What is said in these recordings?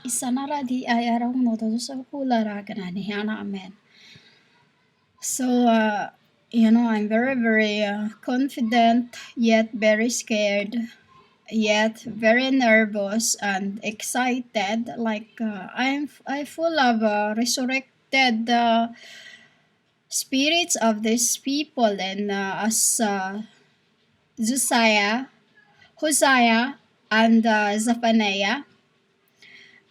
Isanara di ay araw no to sa kulara ganani hana amen. So I'm very very confident yet very scared yet very nervous and excited. Like I full of resurrected spirits of these people and as Josiah, Hosea, and Zephaniah.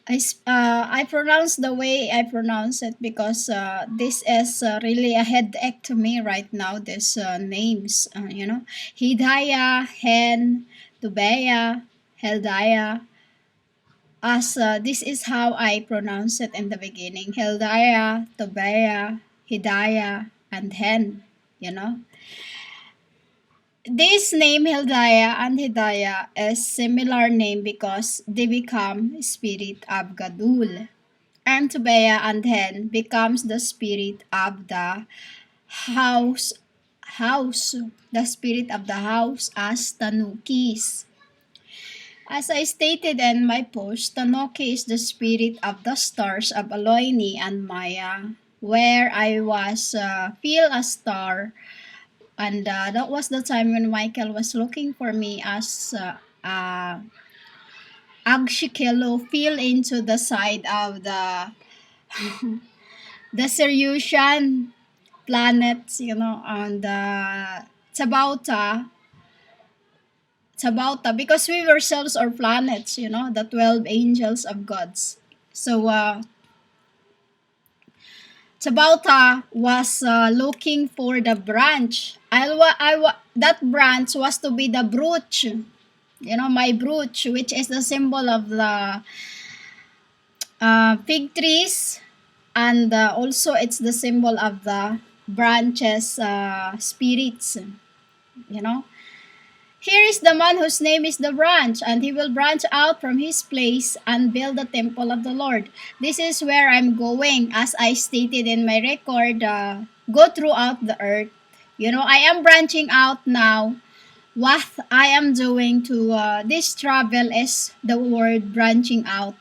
I pronounce the way I pronounce it because this is really a headache to me right now. These names, Hidayah, Hen, Tobiah, Heldiah. As this is how I pronounce it in the beginning: Heldiah, Tobiah, Hidayah, and Hen. You know, this name Heldiah and Hidayah is similar name because they become spirit of Gadul. And Tobiah and Hen becomes the spirit of the house house, the spirit of the house as Tanukis. As I stated in my post, Tanuki is the spirit of the stars of Aloini and Maya, where I was feel a star, and that was the time when Michael was looking for me as Agshikelo fell into the side of the Siriusian planets, on the Tabauta, because we ourselves are planets, the 12 angels of gods. So Tabauta was looking for the branch. That branch was to be the brooch, my brooch, which is the symbol of the fig trees, and also it's the symbol of the branches spirits, you know here is the man whose name is the branch, and he will branch out from his place and build the temple of the Lord. This is where I'm going, as I stated in my record. Go throughout the earth. I am branching out now. What I am doing to this travel is the word branching out.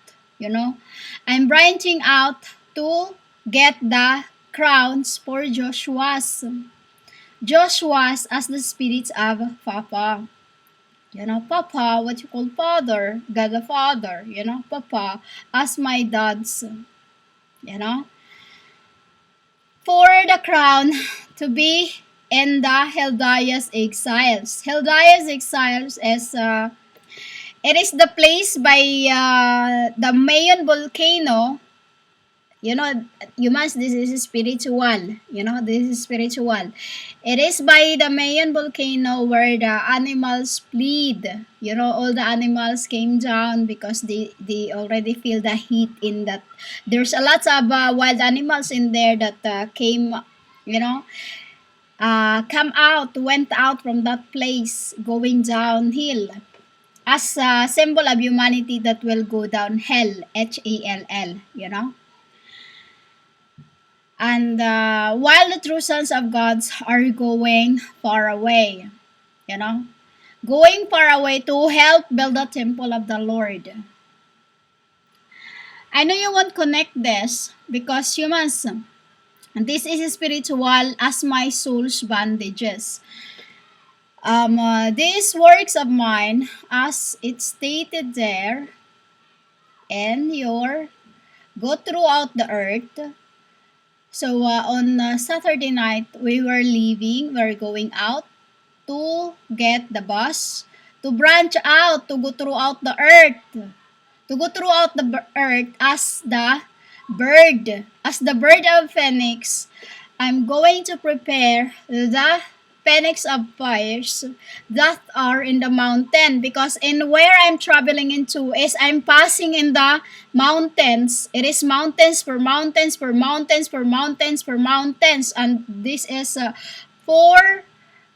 I'm branching out to get the crowns for Joshua's as the spirits of Papa. Papa, what you call father, God the Father, Papa, as my dads, you know, for the crown to be in the Heldiah's exiles. Heldiah's exiles is, it is the place by the Mayon volcano. Humans, this is spiritual. This is spiritual. It is by the Mayon volcano where the animals plead. All the animals came down because they already feel the heat in that. There's a lot of wild animals in there that came, went out from that place going downhill as a symbol of humanity that will go down hell, Hell. And while the true sons of God are going far away, you know, going far away to help build the temple of the Lord. I know you won't connect this because humans, this is spiritual as my soul's bandages. These works of mine, as it's stated there, and your go throughout the earth. So on Saturday night, we were leaving. We're going out to get the bus to branch out to go throughout the earth. To go throughout the earth as the bird of phoenix. I'm going to prepare the phoenix of fires that are in the mountain, because in where I'm traveling into is I'm passing in the mountains. It is mountains for mountains for mountains for mountains for mountains, and this is 4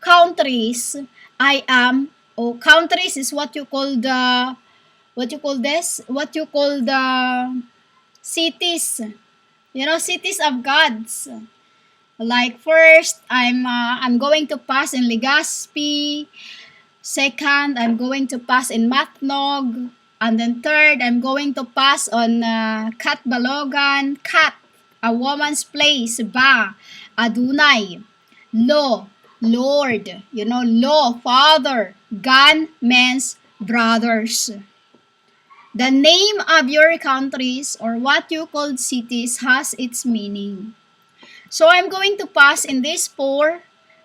countries. Countries is what you call the cities. Cities of gods. Like first, I'm going to pass in Legazpi. Second, I'm going to pass in Matnog. And then third, I'm going to pass on Kat Balogan, Kat, a woman's place, Ba, Adunay, Lo, Lord, Lo, Father, Gan means brothers. The name of your countries or what you called cities has its meaning. So I'm going to pass in this four,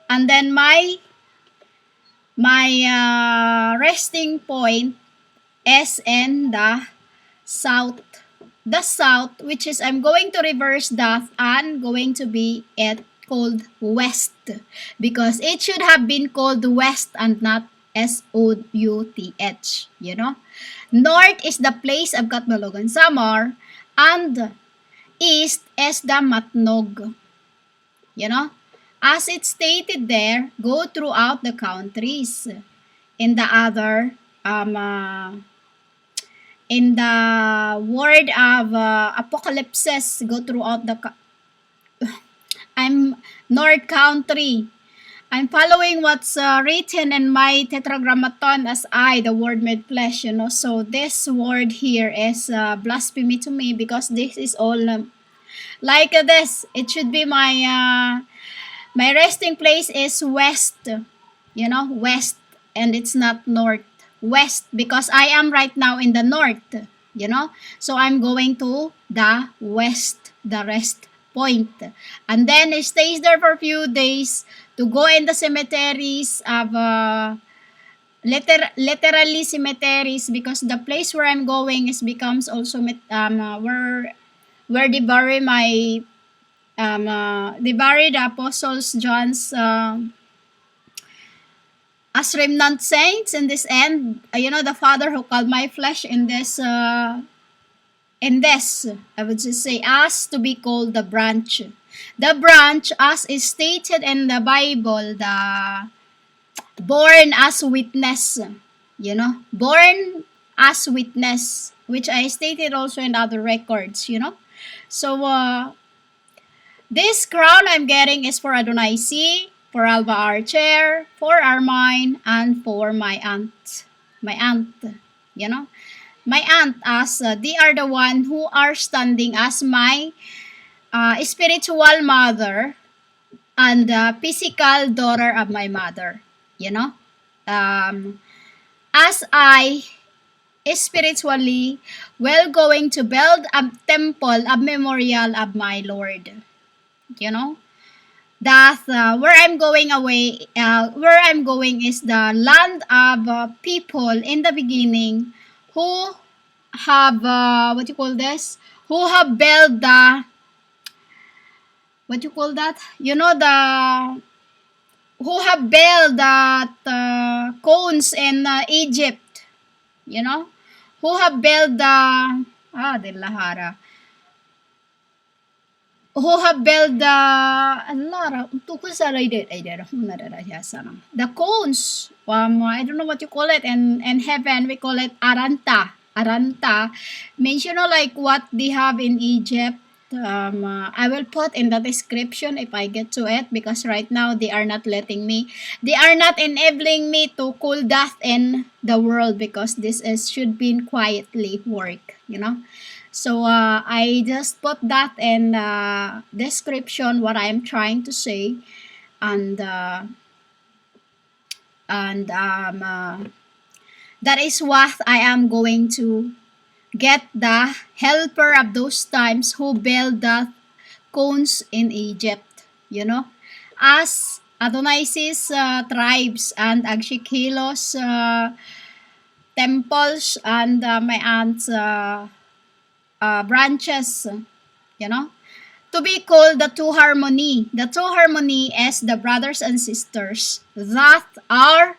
and then my resting point is in the south. The south, which is I'm going to reverse that and going to be it called west, because it should have been called west and not South. North is the place of Katbalogan Samar, and east is the Matnog. As it's stated there, go throughout the countries. In the other, in the word of apocalypses, go throughout I'm North Country. I'm following what's written in my tetragrammaton as I, the word made flesh, So this word here is blasphemy to me, because this is all like this. It should be my resting place is west, west, and it's not north. West, because I am right now in the north, So I'm going to the west, the rest point. And then it stays there for a few days to go in the cemeteries of literally cemeteries, because the place where I'm going is becomes also where they bury they bury the apostles John's as remnant saints in this end. The Father who called my flesh in this I would just say, as to be called the branch. The branch, as is stated in the Bible, the born as witness, born as witness, which I stated also in other records, So, this crown I'm getting is for Adonai C, for Alva Archer, for Armine, and for my aunt. My aunt, My aunt, as they are the one who are standing as my spiritual mother and physical daughter of my mother, As I spiritually going to build a temple, a memorial of my Lord, that where I'm going is the land of people in the beginning who have what you call this, who have built the what you call that, the who have built that cones in Egypt, who have built the de Lahara, who have built the the cones. I don't know what you call it. In heaven, we call it aranta. Aranta means, like what they have in Egypt. I will put in the description if I get to it, because right now they are not letting me. They are not enabling me to call that in the world, because this should be quietly work, So I just put that in the description what I'm trying to say, and that is what I am going to get the helper of those times who build the cones in Egypt, as Adonai's tribes and Agshikhilos temples and my aunt's branches, to be called the two harmony. The two harmony is the brothers and sisters that are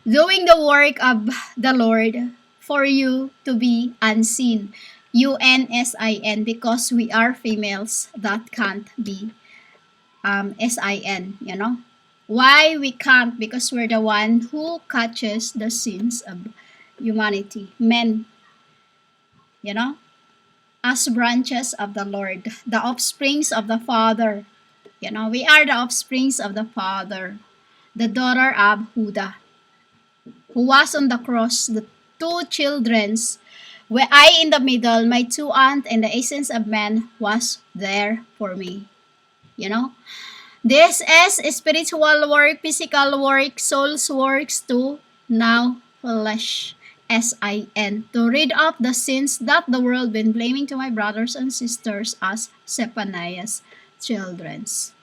doing the work of the Lord for you to be unseen. UNSIN, because we are females that can't be SIN, Why we can't? Because we're the one who catches the sins of humanity. Men, as branches of the Lord, the offsprings of the Father. We are the offsprings of the Father, the daughter of Huda, who was on the cross two children's, where I in the middle, my two aunt, and the essence of man was there for me. You know, this is spiritual work, physical work, soul's works too. Now flesh. SIN, to rid of the sins that the world been blaming to my brothers and sisters as Zephaniah's children's.